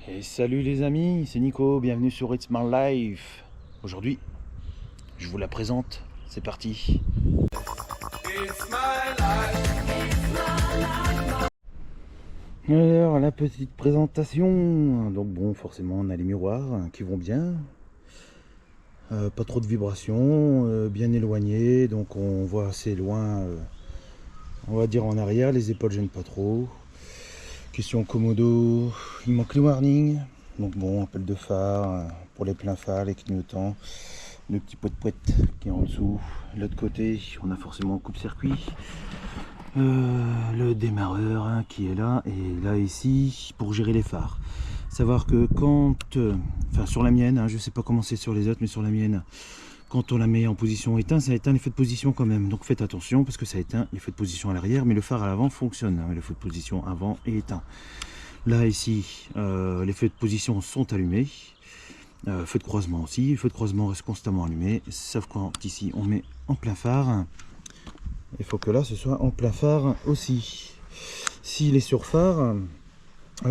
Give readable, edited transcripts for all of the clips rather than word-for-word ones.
Et salut les amis, c'est Nico, bienvenue sur It's My Life. Aujourd'hui, je vous la présente, c'est parti. Alors, la petite présentation. Donc bon, forcément on a les miroirs qui vont bien. Pas trop de vibrations, bien éloigné, donc on voit assez loin, on va dire en arrière, les épaules gênent pas trop. Question commodo, il manque les warnings. Donc bon, appel de phare pour les pleins phares, les clignotants. Le petit pot de poète qui est en dessous. L'autre côté, on a forcément un coupe-circuit. Le démarreur qui est là. Et là ici, pour gérer les phares. Savoir que quand, enfin sur la mienne, je sais pas comment c'est sur les autres, mais sur la mienne, quand on la met en position éteint, ça éteint les feux de position quand même. Donc faites attention parce que ça éteint les feux de position à l'arrière, mais le phare à l'avant fonctionne. Le feu de position avant est éteint. Là ici, les feux de position sont allumés. Feu de croisement aussi. Le feu de croisement reste constamment allumé, sauf quand ici on met en plein phare. Il faut que là ce soit en plein phare aussi. S'il est sur phare,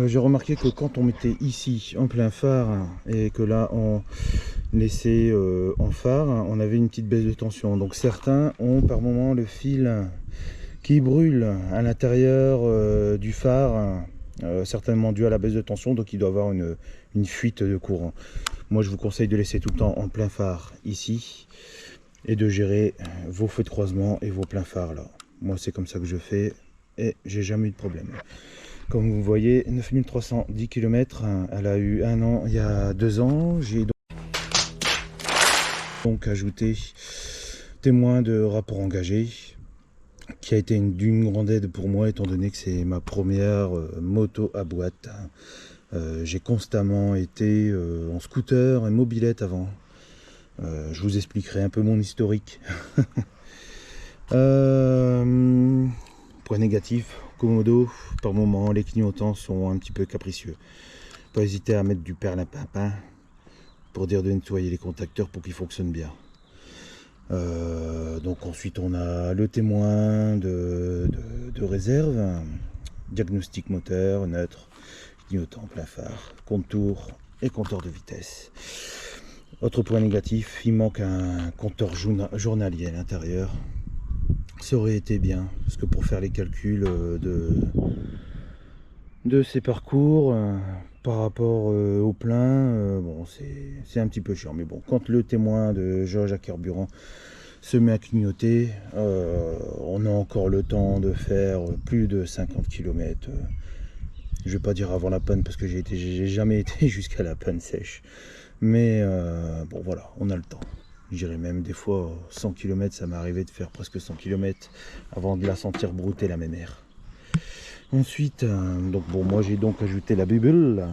j'ai remarqué que quand on mettait ici en plein phare et que là on laissait en phare, on avait une petite baisse de tension. Donc certains ont par moment le fil qui brûle à l'intérieur du phare, certainement dû à la baisse de tension, donc il doit avoir une fuite de courant. Moi je vous conseille de laisser tout le temps en plein phare ici et de gérer vos feux de croisement et vos pleins phares là. Moi c'est comme ça que je fais et j'ai jamais eu de problème. Comme vous voyez, 9310 km, elle a eu 1 an il y a 2 ans. J'ai donc ajouté témoin de rapport engagé, qui a été d'une grande aide pour moi étant donné que c'est ma première moto à boîte. J'ai constamment été en scooter et mobilette avant. Je vous expliquerai un peu mon historique. Point négatif, commodo, par moment les clignotants sont un petit peu capricieux. Pas hésiter à mettre du perlimpinpin pour dire de nettoyer les contacteurs pour qu'ils fonctionnent bien. Donc ensuite on a le témoin de réserve, diagnostic moteur, neutre, clignotant plein phare, contour et compteur de vitesse. Autre point négatif, il manque un compteur journalier à l'intérieur. Ça aurait été bien, parce que pour faire les calculs de ces parcours par rapport au plein, bon c'est un petit peu chiant, mais bon, quand le témoin de jauge à carburant se met à clignoter, on a encore le temps de faire plus de 50 km. Je vais pas dire avant la panne parce que j'ai jamais été jusqu'à la panne sèche, mais bon voilà, on a le temps. J'irai même des fois 100 km, ça m'est arrivé de faire presque 100 km avant de la sentir brouter la mémère. Ensuite, donc bon, moi j'ai donc ajouté la bulle.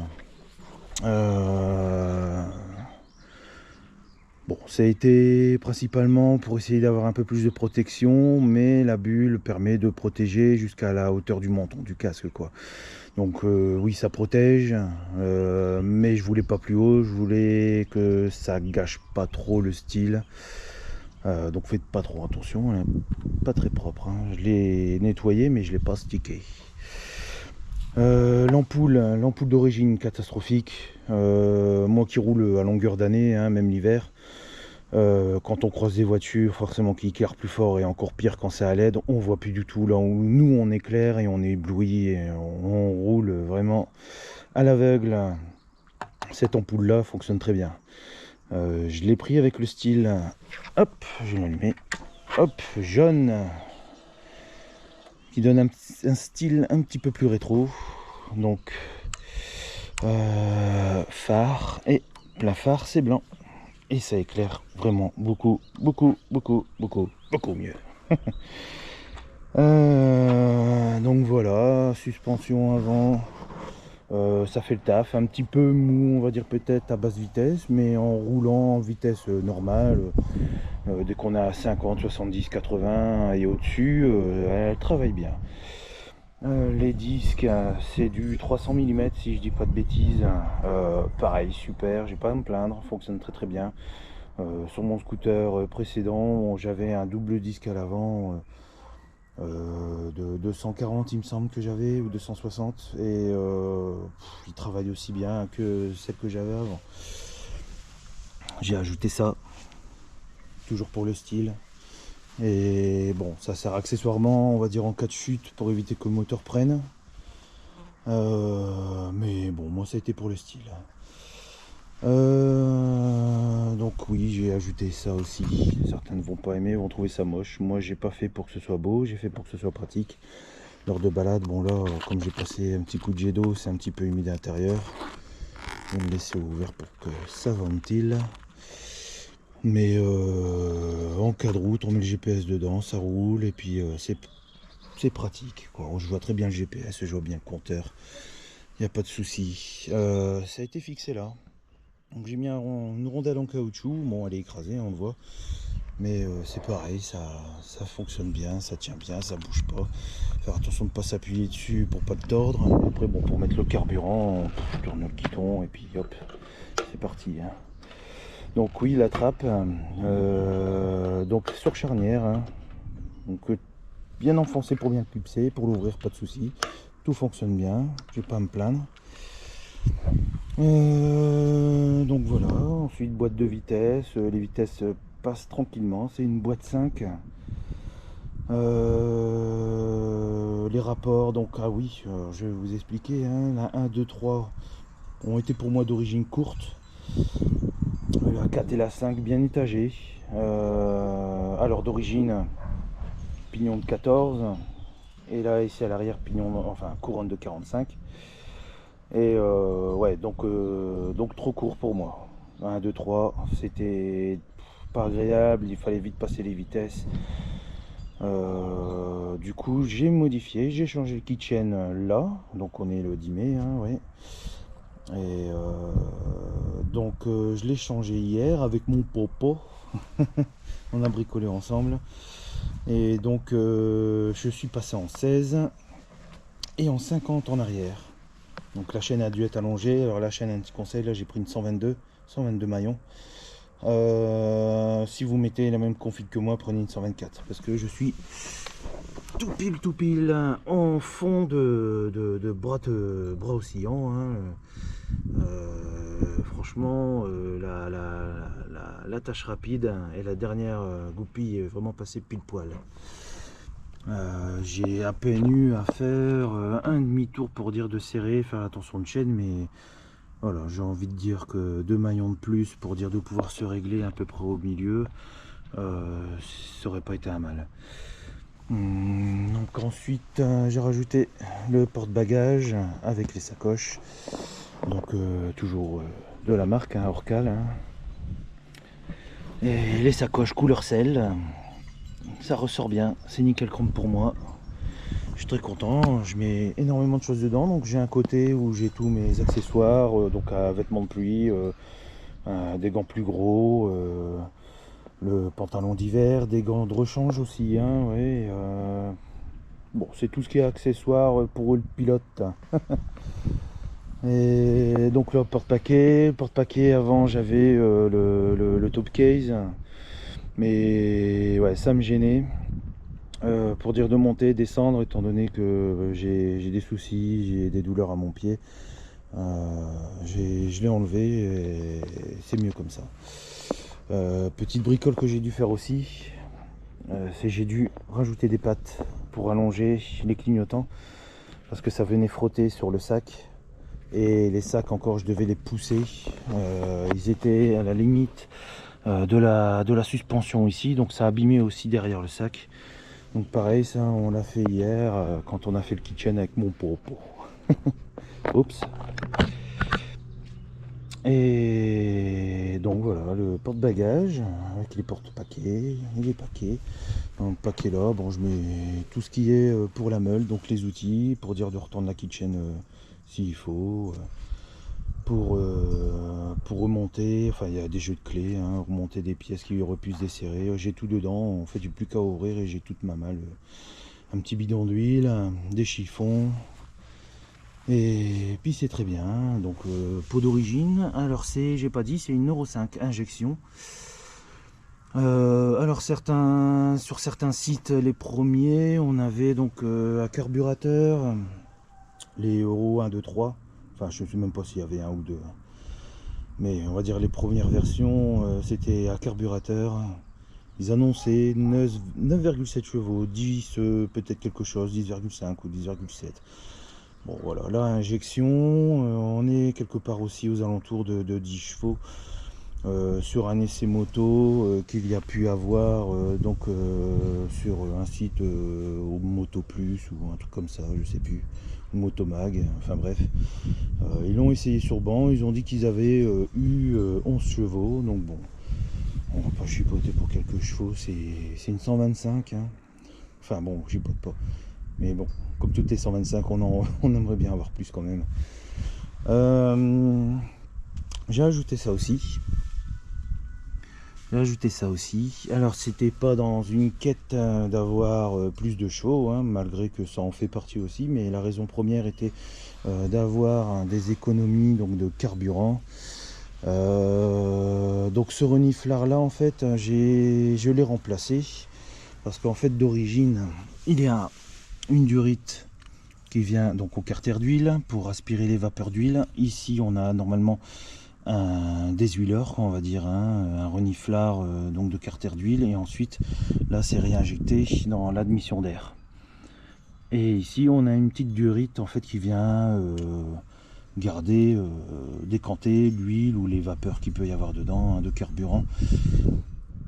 Bon, ça a été principalement pour essayer d'avoir un peu plus de protection, mais la bulle permet de protéger jusqu'à la hauteur du menton du casque, quoi. Donc oui, ça protège, mais je voulais pas plus haut, je voulais que ça gâche pas trop le style. Donc faites pas trop attention, hein. Pas très propre, hein. Je l'ai nettoyé, mais je l'ai pas stické. L'ampoule d'origine catastrophique. Moi qui roule à longueur d'année, hein, même l'hiver, quand on croise des voitures forcément qui éclairent plus fort, et encore pire quand c'est à LED, on voit plus du tout. Là où nous on éclaire et on est ébloui et on roule vraiment à l'aveugle, cette ampoule là fonctionne très bien. Je l'ai pris avec le style, hop, je l'ai allumé, hop, jaune, qui donne un style un petit peu plus rétro. Donc phare et plein phare c'est blanc et ça éclaire vraiment beaucoup mieux. Donc voilà, suspension avant, ça fait le taf, un petit peu mou on va dire peut-être à basse vitesse, mais en roulant en vitesse normale, dès qu'on a 50, 70, 80 et au-dessus, elle travaille bien. Les disques, c'est du 300 mm si je dis pas de bêtises. Pareil, super, j'ai pas à me plaindre, fonctionne très bien. Sur mon scooter précédent, j'avais un double disque à l'avant de 240 il me semble que j'avais, ou 260, et qui travaille aussi bien que celle que j'avais avant. J'ai ajouté ça, toujours pour le style. Et bon, ça sert accessoirement, on va dire en cas de chute, pour éviter que le moteur prenne. Mais bon, moi ça a été pour le style. Donc oui, j'ai ajouté ça aussi. Certains ne vont pas aimer, vont trouver ça moche. Moi j'ai pas fait pour que ce soit beau, j'ai fait pour que ce soit pratique. Lors de balade, bon là, comme j'ai passé un petit coup de jet d'eau, c'est un petit peu humide à l'intérieur. Je vais me laisser ouvert pour que ça ventile. Mais en cas de route, on met le GPS dedans, ça roule et puis c'est pratique, quoi. Je vois très bien le GPS, je vois bien le compteur. Il n'y a pas de souci. Ça a été fixé là. Donc j'ai mis une rondelle en caoutchouc. Bon, elle est écrasée, on le voit. Mais c'est pareil, ça fonctionne bien, ça tient bien, ça bouge pas. Faire attention de ne pas s'appuyer dessus pour pas le tordre. Après, bon, pour mettre le carburant, on tourne le guidon et puis hop, c'est parti. Hein. Donc oui, la trappe, donc sur charnière. Hein. Donc bien enfoncé pour bien clipser, pour l'ouvrir, pas de souci. Tout fonctionne bien, je vais pas à me plaindre. Donc voilà, ensuite boîte de vitesse, les vitesses passent tranquillement, c'est une boîte 5. Les rapports, donc ah oui, je vais vous expliquer, hein, la 1, 2, 3 ont été pour moi d'origine courte. La 4 et la 5 bien étagées. Alors d'origine, pignon de 14. Et là ici à l'arrière, pignon, enfin couronne de 45. Et ouais, donc trop court pour moi. 1, 2, 3, c'était pas agréable, il fallait vite passer les vitesses. Du coup, j'ai modifié, j'ai changé le kitchen là, donc on est le 10 mai, hein, ouais. Et donc je l'ai changé hier avec mon popo. On a bricolé ensemble. Et donc je suis passé en 16 et en 50 en arrière. Donc la chaîne a dû être allongée. Alors la chaîne, un petit conseil, là j'ai pris une 122 maillons. Si vous mettez la même config que moi, prenez une 124 parce que je suis tout pile en fond de bras oscillants. Hein. Franchement, la tâche rapide et la dernière goupille est vraiment passée pile poil. J'ai à peine eu à faire un demi-tour pour dire de serrer, faire attention de chaîne, mais voilà, j'ai envie de dire que 2 maillons de plus pour dire de pouvoir se régler à peu près au milieu, ça aurait pas été un mal. Donc ensuite j'ai rajouté le porte-bagages avec les sacoches, donc toujours de la marque hein, Orcal, hein. Et les sacoches couleur sel, ça ressort bien, c'est nickel chrome pour moi. Je suis très content, je mets énormément de choses dedans, donc j'ai un côté où j'ai tous mes accessoires, donc vêtements de pluie, des gants plus gros, le pantalon d'hiver, des gants de rechange aussi, hein, ouais, bon c'est tout ce qui est accessoire pour le pilote. Et donc le porte-paquet, avant j'avais le top case, mais ouais ça me gênait. Pour dire de monter, descendre, étant donné que j'ai des soucis, j'ai des douleurs à mon pied, je l'ai enlevé et c'est mieux comme ça. Petite bricole que j'ai dû faire aussi, c'est j'ai dû rajouter des pattes pour allonger les clignotants parce que ça venait frotter sur le sac et les sacs encore je devais les pousser, ils étaient à la limite de la suspension ici, donc ça abîmait aussi derrière le sac. Donc pareil, ça on l'a fait hier quand on a fait le kitchen avec mon popo. Oups. Et donc voilà, le porte-bagages avec les porte-paquets et les paquets. Dans le paquet là, bon je mets tout ce qui est pour la meule, donc les outils, pour dire de retourner la kitchen s'il faut. Pour remonter, enfin il y a des jeux de clés, hein, remonter des pièces qui auraient pu se desserrer, j'ai tout dedans, on fait du plus qu'à ouvrir et j'ai toute ma malle, un petit bidon d'huile, des chiffons, et puis c'est très bien. Donc pot d'origine, alors c'est, j'ai pas dit, c'est une Euro 5 injection. Alors sur certains sites, les premiers, on avait donc un carburateur, les Euro 1, 2, 3, Enfin, je ne sais même pas s'il y avait un ou deux. Mais on va dire les premières versions, c'était à carburateur. Ils annonçaient 9,7 chevaux, 10 peut-être quelque chose, 10,5 ou 10,7. Bon voilà, là injection, on est quelque part aussi aux alentours de 10 chevaux. Sur un essai moto qu'il y a pu avoir sur un site au Moto Plus ou un truc comme ça, je sais plus, ou Motomag, enfin bref. Ils l'ont essayé sur banc, ils ont dit qu'ils avaient eu 11 chevaux, donc bon, on va pas chipoter pour quelques chevaux, c'est une 125, hein. Enfin bon, je chipote pas, mais bon, comme toutes les 125, on aimerait bien avoir plus quand même. J'ai ajouté ça aussi. J'ai ajouté ça aussi. Alors c'était pas dans une quête d'avoir plus de chevaux, hein, malgré que ça en fait partie aussi, mais la raison première était d'avoir des économies donc de carburant. Donc ce reniflard là en fait je l'ai remplacé parce qu'en fait d'origine il y a une durite qui vient donc au carter d'huile pour aspirer les vapeurs d'huile. Ici on a normalement un déshuileur, on va dire, hein, un reniflard donc de carter d'huile, et ensuite là c'est réinjecté dans l'admission d'air. Et ici on a une petite durite en fait qui vient garder, décanter l'huile ou les vapeurs qu'il peut y avoir dedans, hein, de carburant.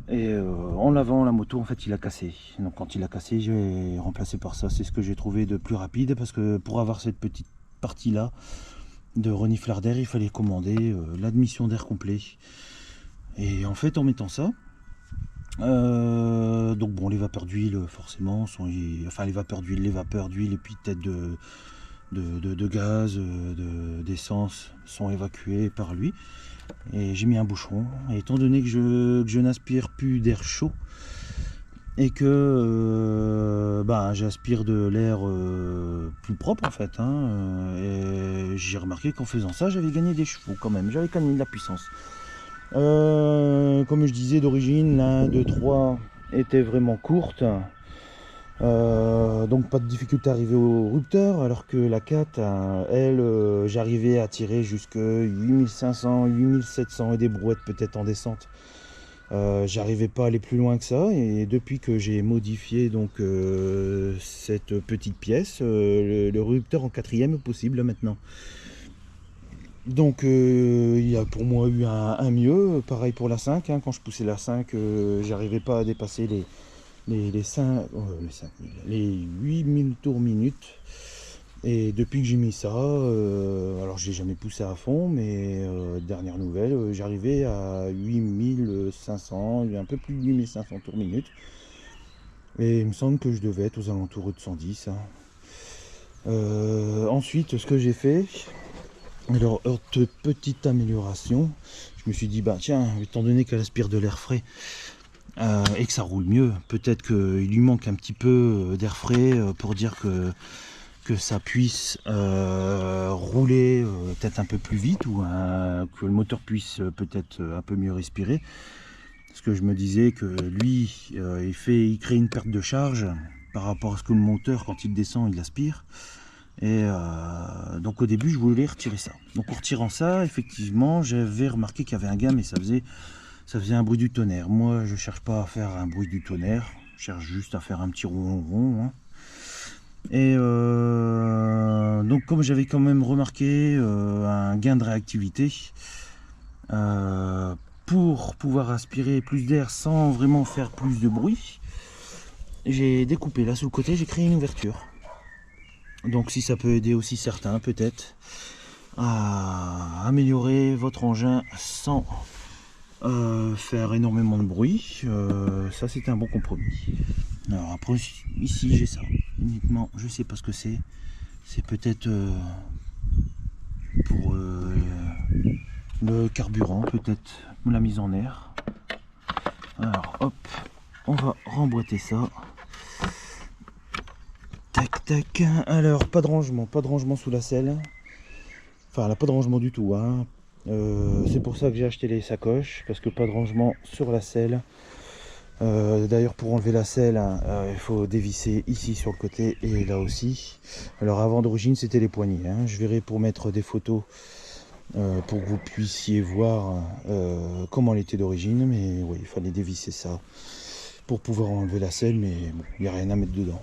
Et en lavant la moto en fait il a cassé, donc quand il a cassé j'ai remplacé par ça. C'est ce que j'ai trouvé de plus rapide, parce que pour avoir cette petite partie là de reniflard d'air, il fallait commander l'admission d'air complet. Et en fait, en mettant ça, donc bon, les vapeurs d'huile, forcément, enfin les vapeurs d'huile et puis peut-être de gaz, d'essence sont évacuées par lui. Et j'ai mis un bouchon. Et étant donné que je n'aspire plus d'air chaud, et que j'aspire de l'air plus propre en fait, hein, et j'ai remarqué qu'en faisant ça j'avais gagné des chevaux quand même, j'avais gagné de la puissance. Comme je disais, d'origine la 1, 2, 3 était vraiment courte, donc pas de difficulté à arriver au rupteur, alors que la 4 elle, j'arrivais à tirer jusque 8500, 8700 et des brouettes peut-être en descente. J'arrivais pas à aller plus loin que ça, et depuis que j'ai modifié donc cette petite pièce, le rupteur en 4e est possible maintenant. Donc il y a pour moi eu un mieux, pareil pour la 5, hein. Quand je poussais la 5, j'arrivais pas à dépasser les 8000 tours minute. Et depuis que j'ai mis ça, alors j'ai jamais poussé à fond, mais dernière nouvelle, j'arrivais à 8500, un peu plus de 8500 tours minute. Et il me semble que je devais être aux alentours de 110. Hein. Ensuite, ce que j'ai fait, alors petite amélioration, je me suis dit, bah tiens, étant donné qu'elle aspire de l'air frais, et que ça roule mieux, peut-être qu'il lui manque un petit peu d'air frais pour dire que ça puisse rouler peut-être un peu plus vite, ou que le moteur puisse peut-être un peu mieux respirer. Parce que je me disais que lui, il crée une perte de charge par rapport à ce que le moteur, quand il descend, il aspire. Et donc au début, je voulais retirer ça. Donc en retirant ça, effectivement, j'avais remarqué qu'il y avait un gain, mais ça faisait un bruit du tonnerre. Moi, je cherche pas à faire un bruit du tonnerre, je cherche juste à faire un petit rond. Hein. Et donc comme j'avais quand même remarqué un gain de réactivité, pour pouvoir aspirer plus d'air sans vraiment faire plus de bruit, j'ai découpé là sur le côté, j'ai créé une ouverture. Donc si ça peut aider aussi certains peut-être à améliorer votre engin sans faire énormément de bruit, ça c'était un bon compromis. Alors après ici j'ai ça uniquement, je sais pas ce que c'est peut-être pour le carburant, peut-être la mise en air. Alors hop, on va remboîter ça. Tac tac. Alors pas de rangement sous la selle. Enfin elle n'a pas de rangement du tout, hein. C'est pour ça que j'ai acheté les sacoches, parce que pas de rangement sur la selle. D'ailleurs, pour enlever la selle, hein, il faut dévisser ici sur le côté et là aussi. Alors avant, d'origine, c'était les poignées, hein. Je verrai pour mettre des photos pour que vous puissiez voir comment elle était d'origine. Mais oui, il fallait dévisser ça pour pouvoir enlever la selle, mais bon, il n'y a rien à mettre dedans.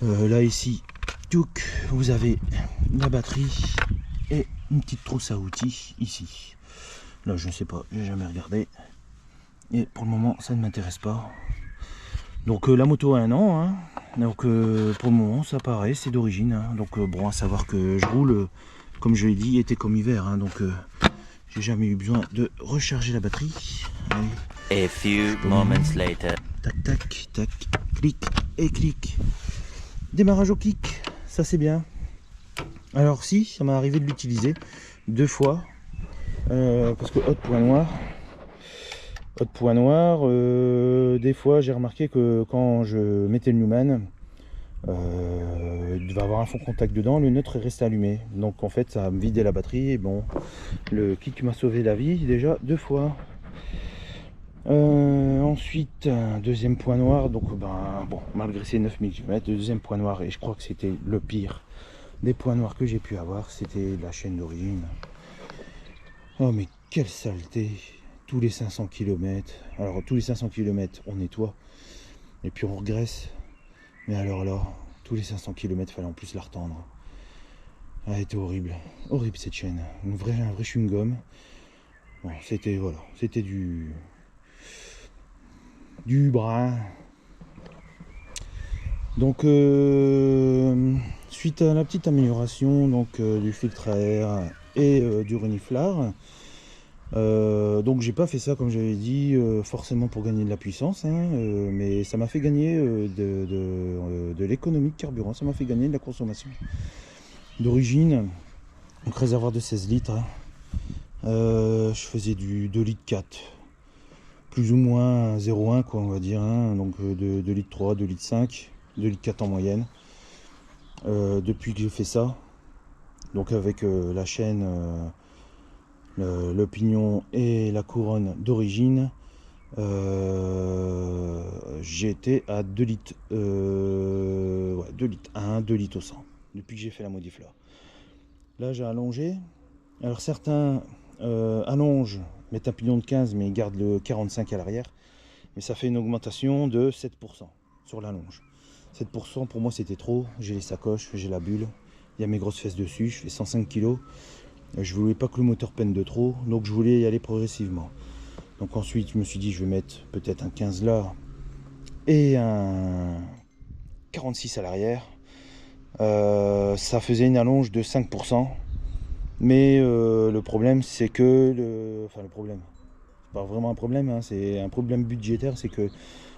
Là ici, touc, vous avez la batterie et une petite trousse à outils ici. Là, je ne sais pas, j'ai jamais regardé. Et pour le moment, ça ne m'intéresse pas. Donc la moto a 1 an, hein. Donc pour le moment, ça paraît, c'est d'origine, hein. Donc bon, à savoir que je roule, comme je l'ai dit, été comme hiver, hein. Donc j'ai jamais eu besoin de recharger la batterie. Allez. A few moments later. Tac, tac, tac, clic et clic. Démarrage au clic, ça c'est bien. Alors si, ça m'est arrivé de l'utiliser 2 fois. Parce que point noir, des fois j'ai remarqué que quand je mettais le Newman, il devait avoir un fond contact dedans, le neutre est resté allumé. Donc en fait ça me vidait la batterie et bon, le kick m'a sauvé la vie déjà 2 fois. Ensuite, deuxième point noir, donc ben bon, malgré ces 9000 km, deuxième point noir, et je crois que c'était le pire des points noirs que j'ai pu avoir, c'était la chaîne d'origine. Oh mais quelle saleté! Tous les 500 km, alors tous les 500 km on nettoie et puis on regraisse, mais alors là, tous les 500 km fallait en plus la retendre. Elle était horrible, horrible cette chaîne, un vrai chewing-gum. Bon, c'était voilà, c'était du brun. Donc suite à la petite amélioration donc du filtre à air et du reniflard, donc j'ai pas fait ça comme j'avais dit forcément pour gagner de la puissance, hein, mais ça m'a fait gagner de l'économie de carburant, ça m'a fait gagner de la consommation d'origine. Donc réservoir de 16 litres, hein. Je faisais du 2 litres 4, plus ou moins 0,1 quoi, on va dire, hein, donc 2 litres 3, 2 litres 5, 2 litres 4 en moyenne. Depuis que j'ai fait ça, donc avec la chaîne, le pignon et la couronne d'origine, j'étais à 2 litres, 2 litres 1, 2 litres au 100 depuis que j'ai fait la modif là. Là j'ai allongé, alors certains allongent, mettent un pignon de 15 mais ils gardent le 45 à l'arrière, mais ça fait une augmentation de 7% sur l'allonge. 7% pour moi c'était trop, j'ai les sacoches, j'ai la bulle, il y a mes grosses fesses dessus, je fais 105 kg. Je voulais pas que le moteur peine de trop, donc je voulais y aller progressivement. Donc ensuite je me suis dit je vais mettre peut-être un 15 là et un 46 à l'arrière. Ça faisait une allonge de 5%. Mais le problème c'est que, enfin le problème, c'est pas vraiment un problème, hein, c'est un problème budgétaire, c'est que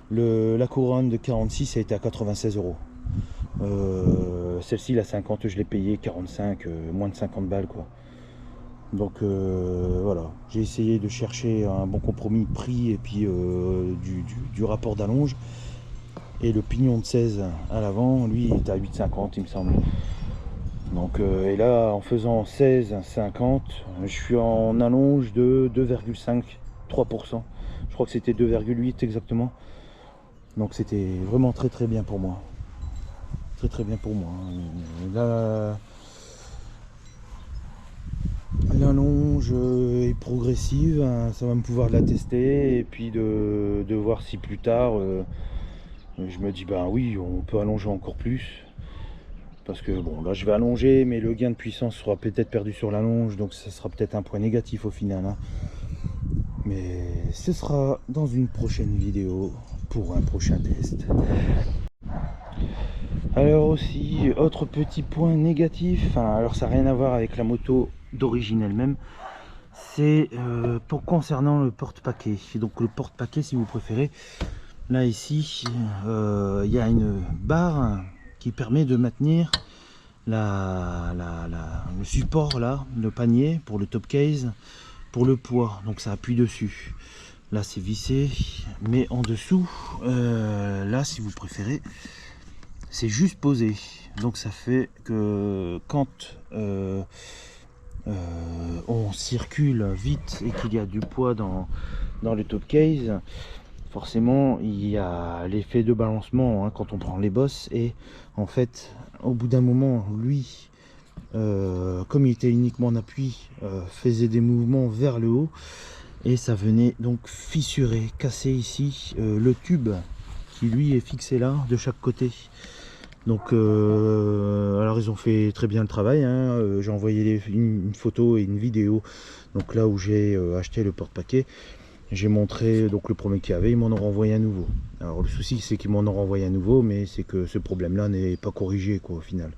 la couronne de 46 a été à 96 €. Celle-ci la 50 je l'ai payé 45, moins de 50 balles quoi. Donc voilà, j'ai essayé de chercher un bon compromis prix et puis du rapport d'allonge. Et le pignon de 16 à l'avant, lui, il est à 8,50 il me semble. Donc et là, en faisant 16,50, je suis en allonge de 2,5, 3%. Je crois que c'était 2,8 exactement. Donc c'était vraiment très très bien pour moi. Très très bien pour moi. Là, l'allonge est progressive, hein, ça va me pouvoir la tester et puis de voir si plus tard je me dis bah oui on peut allonger encore plus, parce que bon là je vais allonger mais le gain de puissance sera peut-être perdu sur l'allonge, donc ça sera peut-être un point négatif au final, hein. Mais ce sera dans une prochaine vidéo pour un prochain test. Alors aussi, autre petit point négatif, enfin, alors ça n'a rien à voir avec la moto d'origine elle-même, c'est pour concernant le porte-paquet. Donc le porte-paquet si vous préférez, là ici, il y a une barre qui permet de maintenir le support là, le panier pour le top case, pour le poids, donc ça appuie dessus. Là c'est vissé, mais en dessous, là si vous préférez, c'est juste posé. Donc ça fait que quand on circule vite et qu'il y a du poids dans le top case, forcément il y a l'effet de balancement hein, quand on prend les bosses, et en fait au bout d'un moment lui comme il était uniquement en appui faisait des mouvements vers le haut et ça venait donc fissurer, casser ici le tube qui lui est fixé là de chaque côté. Donc alors ils ont fait très bien le travail hein. J'ai envoyé une photo et une vidéo donc là où j'ai acheté le porte-paquet. J'ai montré donc le premier qu'il y avait, ils m'en ont renvoyé un nouveau. Alors le souci c'est qu'ils m'en ont renvoyé un nouveau, mais c'est que ce problème là n'est pas corrigé quoi au final.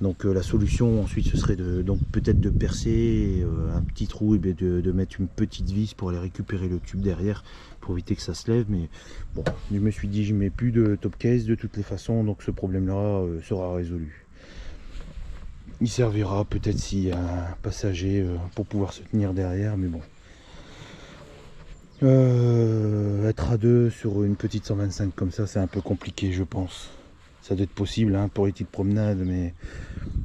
Donc la solution ensuite ce serait donc peut-être de percer un petit trou et de mettre une petite vis pour aller récupérer le tube derrière pour éviter que ça se lève. Mais bon, je me suis dit je mets plus de top case de toutes les façons, donc ce problème là sera résolu. Il servira peut-être s'il y a un passager pour pouvoir se tenir derrière, mais bon. Être à deux sur une petite 125 comme ça c'est un peu compliqué je pense. Ça doit être possible hein, pour les petites promenades, mais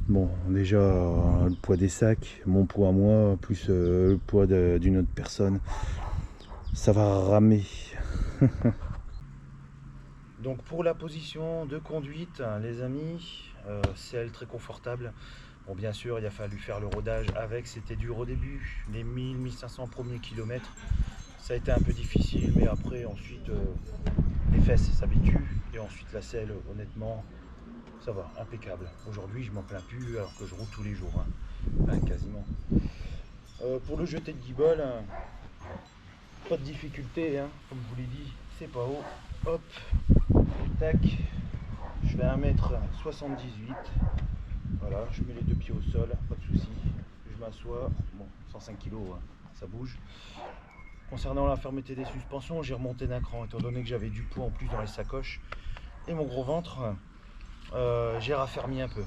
bon déjà le poids des sacs, mon poids à moi, plus le poids d'une autre personne, ça va ramer. Donc pour la position de conduite les amis, c'est elle très confortable. Bon bien sûr il a fallu faire le rodage avec, c'était dur au début, les 1000-1500 premiers kilomètres. Ça a été un peu difficile, mais après, ensuite, les fesses s'habituent. Et ensuite, la selle, honnêtement, ça va, impeccable. Aujourd'hui, je m'en plains plus, alors que je roule tous les jours, hein. Enfin, quasiment. Pour le jeté de guibole, pas de difficulté, hein. Comme je vous l'ai dit, c'est pas haut. Hop, tac, je fais 1m78. Voilà, je mets les deux pieds au sol, pas de souci. Je m'assois, bon, 105 kg, hein, ça bouge. Concernant la fermeté des suspensions, j'ai remonté d'un cran étant donné que j'avais du poids en plus dans les sacoches et mon gros ventre. J'ai raffermi un peu.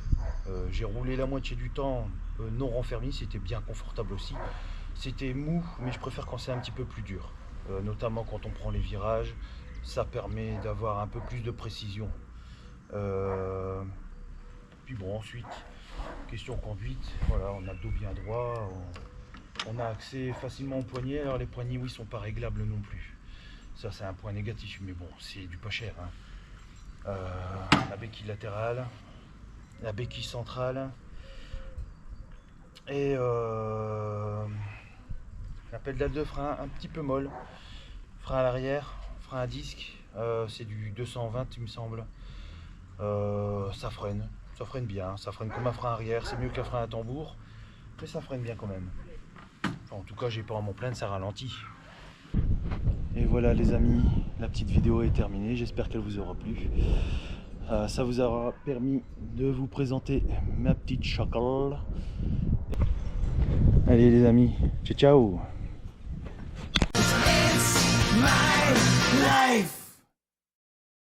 J'ai roulé la moitié du temps non renfermé, c'était bien confortable aussi. C'était mou, mais je préfère quand c'est un petit peu plus dur, notamment quand on prend les virages. Ça permet d'avoir un peu plus de précision. Puis bon, ensuite, question conduite, voilà, on a le dos bien droit. On a accès facilement aux poignets, alors les poignets oui sont pas réglables non plus. Ça c'est un point négatif, mais bon c'est du pas cher hein. La béquille latérale, la béquille centrale et la pédale de frein un petit peu molle. Frein à l'arrière, frein à disque, c'est du 220 il me semble. Ça freine bien, ça freine comme un frein arrière, c'est mieux qu'un frein à tambour, mais ça freine bien quand même. En tout cas, j'ai pas à m'en plaindre, ça ralentit. Et voilà les amis, la petite vidéo est terminée. J'espère qu'elle vous aura plu. Ça vous aura permis de vous présenter ma petite chocole. Allez les amis, ciao ciao. It's my life.